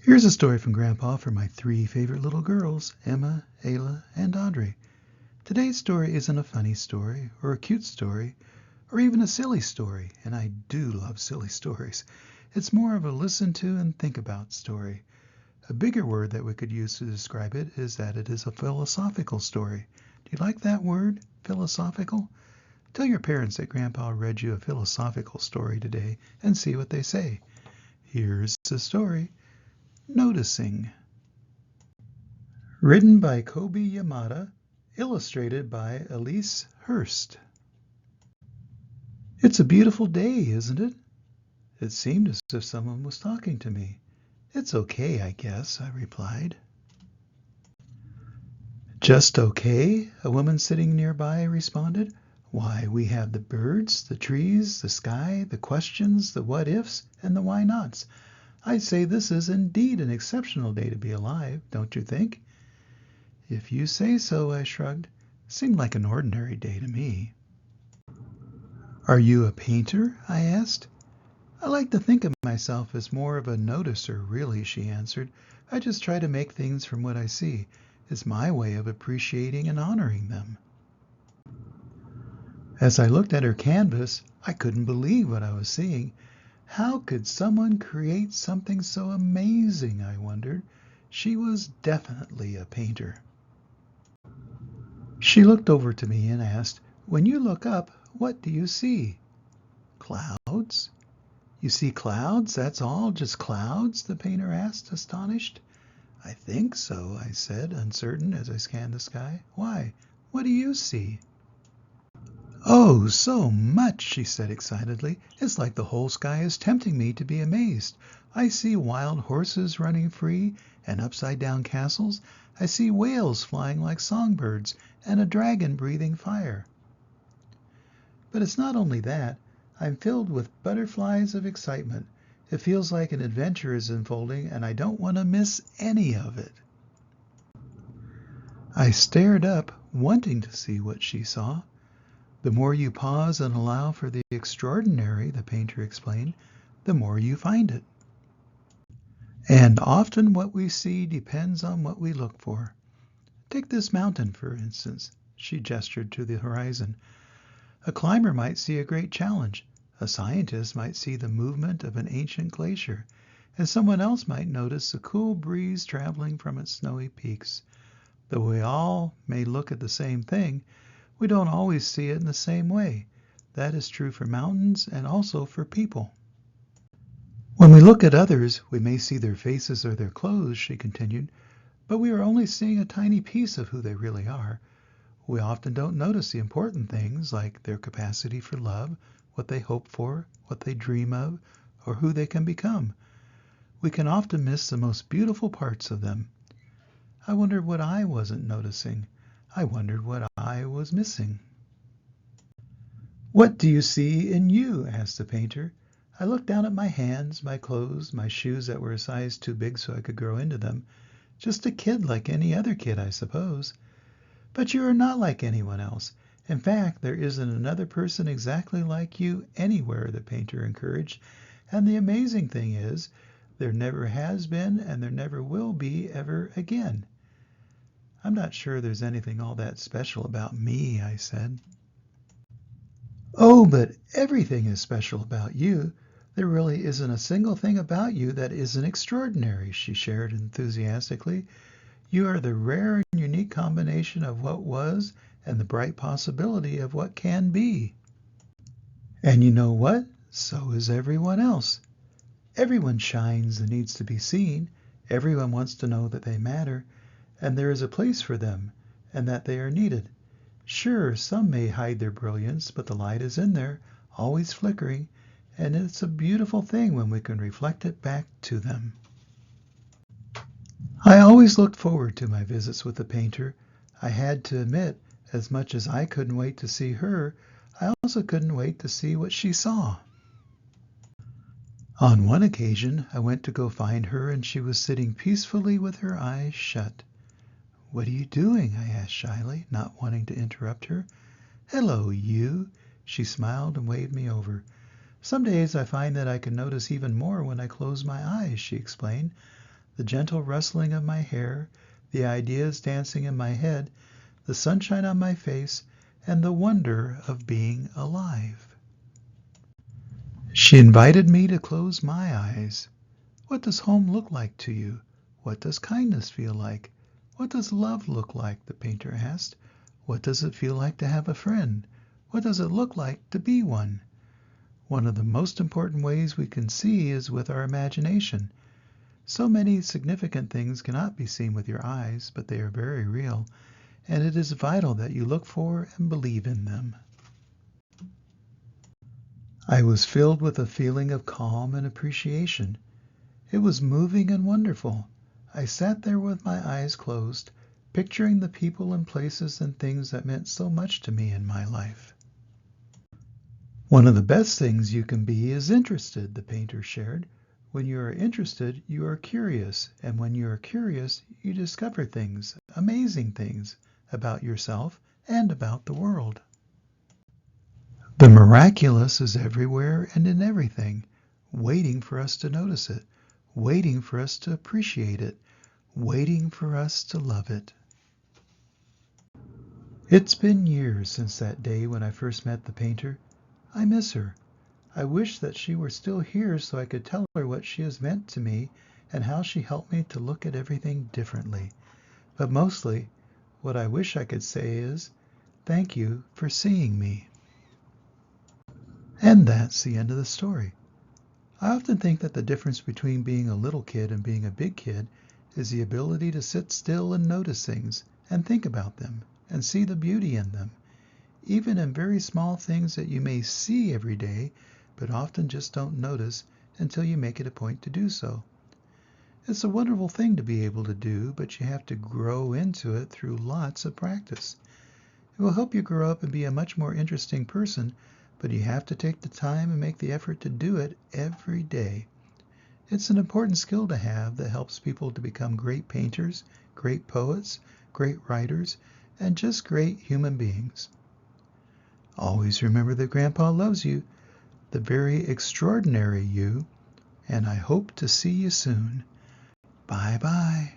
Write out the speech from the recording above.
Here's a story from Grandpa for my three favorite little girls, Emma, Ayla, and Audrey. Today's story isn't a funny story, or a cute story, or even a silly story, and I do love silly stories. It's more of a listen to and think about story. A bigger word that we could use to describe it is that it is a philosophical story. Do you like that word, philosophical? Tell your parents that Grandpa read you a philosophical story today and see what they say. Here's the story. Noticing. Written by Kobe Yamada, illustrated by Elise Hurst. It's a beautiful day, isn't it? It seemed as if someone was talking to me. It's okay, I guess, I replied. Just okay, a woman sitting nearby responded. Why, we have the birds, the trees, the sky, the questions, the what-ifs, and the why-nots. I'd say this is indeed an exceptional day to be alive, don't you think? If you say so, I shrugged. Seemed like an ordinary day to me. Are you a painter? I asked. I like to think of myself as more of a noticer, really, she answered. I just try to make things from what I see. It's my way of appreciating and honoring them. As I looked at her canvas, I couldn't believe what I was seeing. How could someone create something so amazing, I wondered. She was definitely a painter. She looked over to me and asked, When you look up, what do you see? Clouds? You see clouds? That's all? Just clouds? The painter asked, astonished. I think so, I said, uncertain as I scanned the sky. Why? What do you see? Oh, so much, she said excitedly. It's like the whole sky is tempting me to be amazed. I see wild horses running free and upside-down castles. I see whales flying like songbirds and a dragon breathing fire. But it's not only that. I'm filled with butterflies of excitement. It feels like an adventure is unfolding and I don't want to miss any of it. I stared up, wanting to see what she saw. The more you pause and allow for the extraordinary, the painter explained, the more you find it. And often what we see depends on what we look for. Take this mountain, for instance. She gestured to the horizon. A climber might see a great challenge. A scientist might see the movement of an ancient glacier, and someone else might notice the cool breeze traveling from its snowy peaks. Though we all may look at the same thing, we don't always see it in the same way. That is true for mountains and also for people. When we look at others, we may see their faces or their clothes, she continued, but we are only seeing a tiny piece of who they really are. We often don't notice the important things like their capacity for love, what they hope for, what they dream of, or who they can become. We can often miss the most beautiful parts of them. I wondered what I wasn't noticing. I wondered what I was missing. What do you see in you? Asked the painter. I looked down at my hands, my clothes, my shoes that were a size too big so I could grow into them. Just a kid like any other kid, I suppose. But you are not like anyone else. In fact, there isn't another person exactly like you anywhere, the painter encouraged. And the amazing thing is, there never has been and there never will be ever again. I'm not sure there's anything all that special about me, I said. Oh, but everything is special about you. There really isn't a single thing about you that isn't extraordinary, she shared enthusiastically. You are the rare and unique combination of what was and the bright possibility of what can be. And you know what? So is everyone else. Everyone shines and needs to be seen. Everyone wants to know that they matter, and there is a place for them, and that they are needed. Sure, some may hide their brilliance, but the light is in there, always flickering, and it's a beautiful thing when we can reflect it back to them. I always looked forward to my visits with the painter. I had to admit, as much as I couldn't wait to see her, I also couldn't wait to see what she saw. On one occasion, I went to go find her and she was sitting peacefully with her eyes shut. What are you doing? I asked shyly, not wanting to interrupt her. Hello, you. She smiled and waved me over. Some days I find that I can notice even more when I close my eyes, she explained. the gentle rustling of my hair, the ideas dancing in my head, the sunshine on my face, and the wonder of being alive. She invited me to close my eyes. What does home look like to you? What does kindness feel like? What does love look like? The painter asked. What does it feel like to have a friend? What does it look like to be one? One of the most important ways we can see is with our imagination. So many significant things cannot be seen with your eyes, but they are very real, and it is vital that you look for and believe in them. I was filled with a feeling of calm and appreciation. It was moving and wonderful. I sat there with my eyes closed, picturing the people and places and things that meant so much to me in my life. One of the best things you can be is interested, the painter shared. When you are interested, you are curious, and when you are curious, you discover things, amazing things, about yourself and about the world. The miraculous is everywhere and in everything, waiting for us to notice it, waiting for us to appreciate it, waiting for us to love it. It's been years since that day when I first met the painter. I miss her. I wish that she were still here so I could tell her what she has meant to me and how she helped me to look at everything differently. But mostly, what I wish I could say is, thank you for seeing me. And that's the end of the story. I often think that the difference between being a little kid and being a big kid is the ability to sit still and notice things and think about them and see the beauty in them, even in very small things that you may see every day but often just don't notice until you make it a point to do so. It's a wonderful thing to be able to do, but you have to grow into it through lots of practice. It will help you grow up and be a much more interesting person, but you have to take the time and make the effort to do it every day. It's an important skill to have that helps people to become great painters, great poets, great writers, and just great human beings. Always remember that Grandpa loves you, the very extraordinary you, and I hope to see you soon. Bye-bye.